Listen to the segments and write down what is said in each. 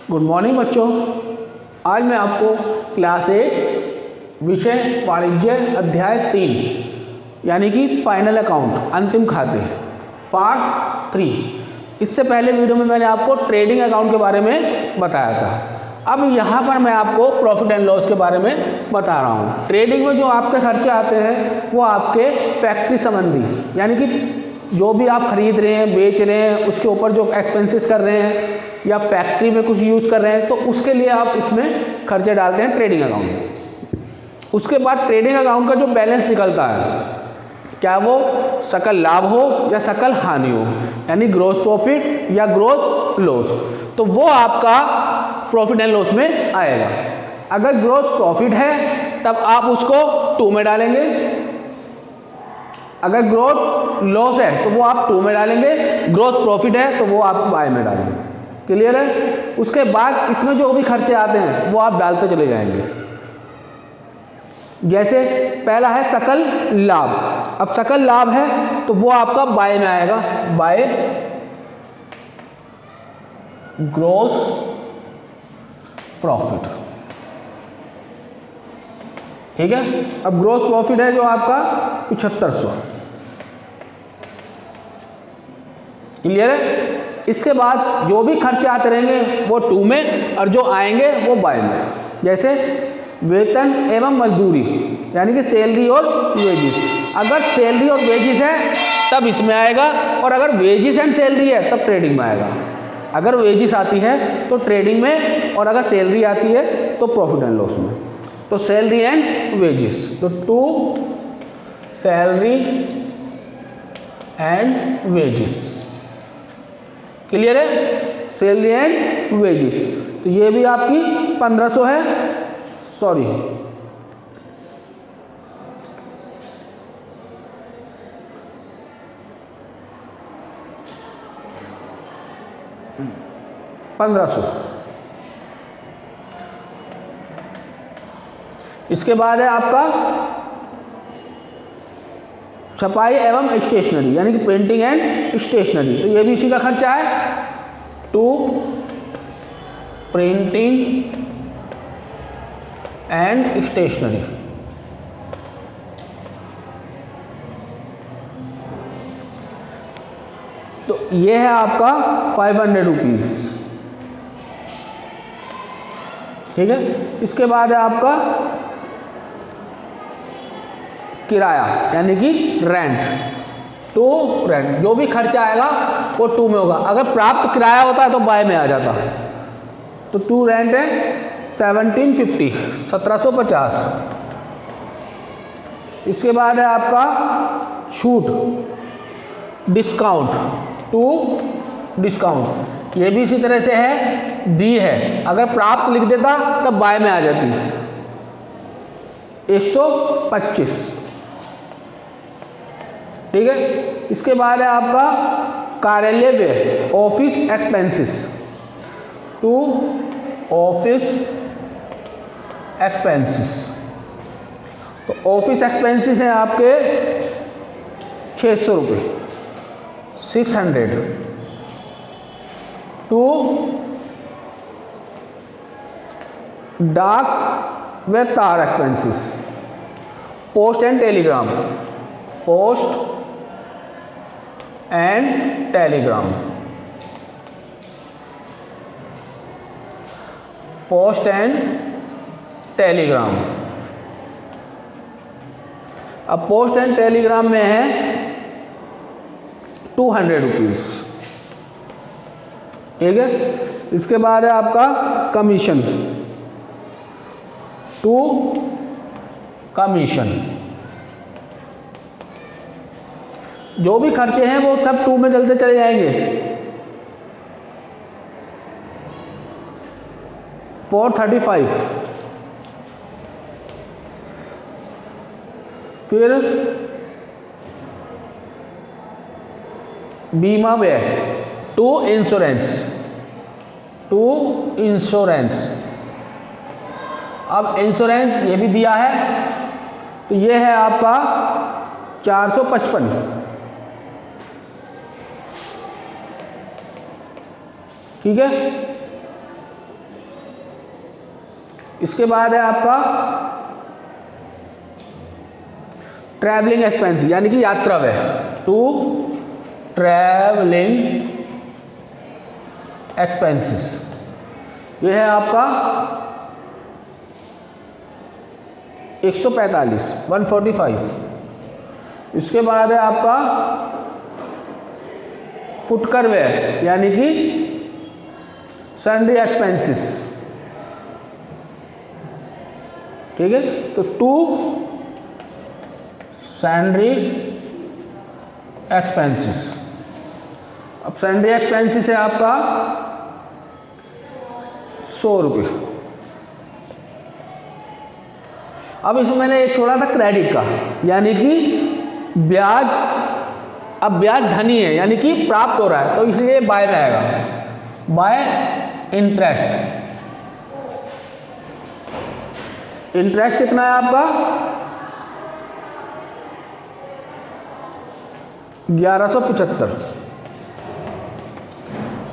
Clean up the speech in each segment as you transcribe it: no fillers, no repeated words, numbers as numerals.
Good morning बच्चों। आज मैं आपको क्लास 8 विषय वाणिज्य अध्याय 3 यानी कि फाइनल अकाउंट अंतिम खाते पार्ट 3। इससे पहले वीडियो में मैंने आपको ट्रेडिंग अकाउंट के बारे में बताया था। अब यहाँ पर मैं आपको प्रॉफिट एंड लॉस के बारे में बता रहा हूँ। ट्रेडिंग में जो आपके खर्चे आते हैं वो आपके फैक्ट्री संबंधी, यानी कि जो भी आप खरीद रहे हैं, बेच रहे हैं, उसके ऊपर जो एक्सपेंसेस कर रहे हैं या फैक्ट्री में कुछ यूज़ कर रहे हैं, तो उसके लिए आप इसमें खर्चे डालते हैं ट्रेडिंग अकाउंट में। उसके बाद ट्रेडिंग अकाउंट का जो बैलेंस निकलता है, क्या वो सकल लाभ हो या सकल हानि हो, यानी ग्रॉस प्रॉफिट या ग्रॉस लॉस, तो वो आपका प्रॉफिट एंड लॉस में आएगा। अगर ग्रॉस प्रॉफिट है तब आप उसको 2 में डालेंगे, अगर ग्रोथ लॉस है तो वो आप 2 में डालेंगे, ग्रोथ प्रॉफिट है तो वो आप बाय में डालेंगे। क्लियर है? उसके बाद इसमें जो भी खर्चे आते हैं वो आप डालते चले जाएंगे। जैसे पहला है सकल लाभ। अब सकल लाभ है तो वो आपका बाय में आएगा, बाय ग्रॉस प्रॉफिट। ठीक है। अब ग्रोथ प्रॉफिट है जो आपका 7500। क्लियर है? इसके बाद जो भी खर्चे आते रहेंगे वो 2 में और जो आएंगे वो बाय में। जैसे वेतन एवं मजदूरी, यानी कि सैलरी और वेजिस। अगर सैलरी और वेजिस है तब इसमें आएगा, और अगर वेजिस एंड सैलरी है तब ट्रेडिंग में आएगा। अगर वेजिस आती है तो ट्रेडिंग में, और अगर सैलरी आती है तो प्रॉफिट एंड लॉस में। तो सैलरी एंड वेजिस, तो 2 सैलरी एंड वेजिस। क्लियर है? सैलरी एंड वेजिस, तो ये भी आपकी 1500 है। सॉरी, $1500। इसके बाद है आपका छपाई एवं स्टेशनरी, यानी कि प्रिंटिंग एंड स्टेशनरी, तो ये भी इसी का खर्चा है। 2 प्रिंटिंग एंड स्टेशनरी। तो ये है आपका 500 रुपीज़। ठीक है। इसके बाद है आपका किराया, यानी कि रेंट। 2 रेंट, जो भी खर्चा आएगा वो 2 में होगा। अगर प्राप्त किराया होता है तो बाय में आ जाता। तो 2 रेंट है 1750, 1750। इसके बाद है आपका छूट, डिस्काउंट, 2 डिस्काउंट। ये भी इसी तरह से है, दी है। अगर प्राप्त लिख देता तब बाय में आ जाती। 125। ठीक है। इसके बाद है आपका कार्यालय व्यय, ऑफिस एक्सपेंसेस। 2 office expenses. तो ऑफिस एक्सपेंसेस हैं आपके 600 रुपये, 600। 2 डाक व तार expenses, post and Telegram, post and Telegram, post and Telegram. अब पोस्ट एंड टेलीग्राम में है 200 रुपीज़। ठीक है। इसके बाद है आपका कमीशन, 2 कमीशन। जो भी खर्चे हैं वो सब 2 में चलते चले जाएंगे। 435। फिर बीमा व्यय, 2 इंश्योरेंस, 2 इंश्योरेंस। अब इंश्योरेंस ये भी दिया है, तो ये है आपका 455। ठीक है। इसके बाद है आपका ट्रैवलिंग एक्सपेंस यानी कि यात्रा व्यय, टू ट्रैवलिंग एक्सपेंसेस, ये है आपका 145। इसके बाद है आपका फुटकर व्यय यानी कि सन्ड्री एक्सपेंसेस, ठीक है। तो टू सैंड्री एक्सपेंसेस। अब सैंड्री एक्सपेंसेस है आपका 100 रुपये। अब इसमें मैंने एक छोड़ा था क्रेडिट का यानी कि ब्याज। अब ब्याज धनी है यानी कि प्राप्त हो रहा है, तो इसलिए बाय में आएगा, बाय इंटरेस्ट। इंटरेस्ट कितना है आपका 1175।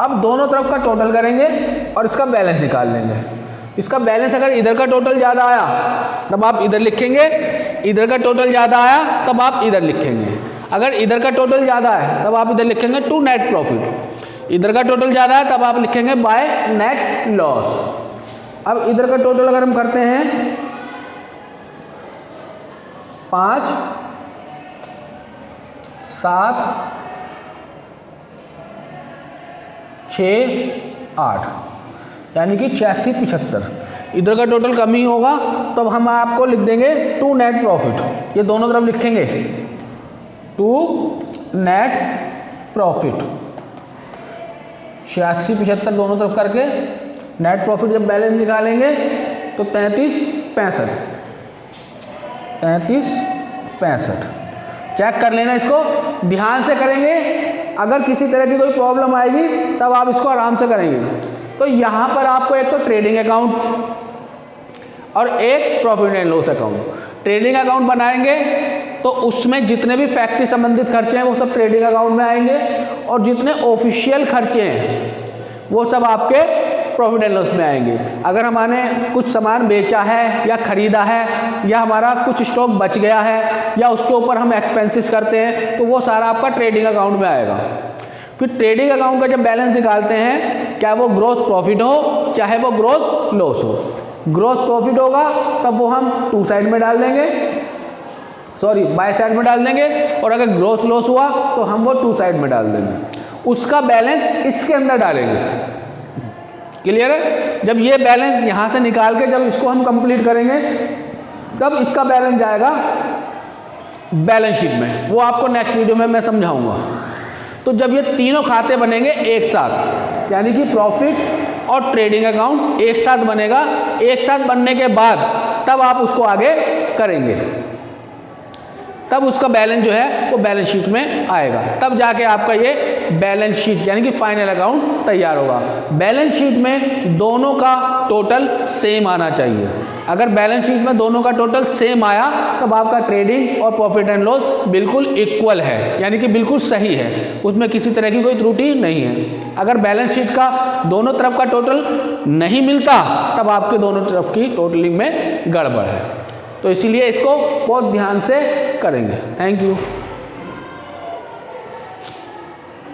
अब दोनों तरफ का टोटल करेंगे और इसका बैलेंस निकाल लेंगे। इसका बैलेंस अगर इधर का टोटल ज़्यादा आया तब आप इधर लिखेंगे, इधर का टोटल ज़्यादा आया तब आप इधर लिखेंगे। अगर इधर का टोटल ज़्यादा है तब आप इधर लिखेंगे टू नेट प्रॉफिट, इधर का टोटल ज़्यादा है तब आप लिखेंगे बाय नेट लॉस। अब इधर का टोटल अगर हम करते हैं 5, 7, 6, 8 यानी कि 86, 75। इधर का टोटल कम ही होगा तब हम आपको लिख देंगे टू नेट प्रॉफिट, ये दोनों तरफ लिखेंगे टू नेट प्रॉफिट। 86, 75 दोनों तरफ करके नेट प्रॉफिट जब बैलेंस निकालेंगे तो 33, 65। 33, 65 चेक कर लेना, इसको ध्यान से करेंगे। अगर किसी तरह की कोई प्रॉब्लम आएगी तब आप इसको आराम से करेंगे। तो यहाँ पर आपको एक तो ट्रेडिंग अकाउंट और एक profit and loss account. Trading account बनाएंगे तो उसमें जितने भी फैक्ट्री संबंधित खर्चे हैं वो सब ट्रेडिंग अकाउंट में आएंगे, और जितने ऑफिशियल खर्चे हैं वो सब आपके प्रॉफिट एंड लॉस में आएंगे। अगर हमने कुछ सामान बेचा है या खरीदा है या हमारा कुछ स्टॉक बच गया है या उसके ऊपर हम एक्सपेंसेस करते हैं तो वो सारा आपका ट्रेडिंग अकाउंट में आएगा। फिर ट्रेडिंग अकाउंट का जब बैलेंस निकालते हैं, क्या वो ग्रॉस प्रॉफिट हो चाहे वो ग्रॉस लॉस हो, ग्रॉस प्रॉफिट होगा तब वो हम टू साइड में डाल देंगे, सॉरी बाय साइड में डाल देंगे, और अगर ग्रॉस लॉस हुआ तो हम वो टू साइड में डाल देंगे। उसका बैलेंस इसके अंदर डालेंगे। क्लियर है? जब ये बैलेंस यहाँ से निकाल के जब इसको हम कंप्लीट करेंगे तब इसका बैलेंस जाएगा बैलेंस शीट में, वो आपको नेक्स्ट वीडियो में मैं समझाऊंगा। तो जब ये तीनों खाते बनेंगे एक साथ, यानी कि प्रॉफिट और ट्रेडिंग अकाउंट एक साथ बनेगा, एक साथ बनने के बाद तब आप उसको आगे करेंगे, तब उसका बैलेंस जो है वो बैलेंस शीट में आएगा, तब जाके आपका ये बैलेंस शीट यानी कि फाइनल अकाउंट तैयार होगा। बैलेंस शीट में दोनों का टोटल सेम आना चाहिए। अगर बैलेंस शीट में दोनों का टोटल सेम आया तब आपका ट्रेडिंग और प्रॉफिट एंड लॉस बिल्कुल इक्वल है, यानी कि बिल्कुल सही है, उसमें किसी तरह की कोई त्रुटि नहीं है। अगर बैलेंस शीट का दोनों तरफ का टोटल नहीं मिलता तब आपके दोनों तरफ की टोटलिंग में गड़बड़ है। तो इसीलिए इसको बहुत ध्यान से करेंगे। Thank you.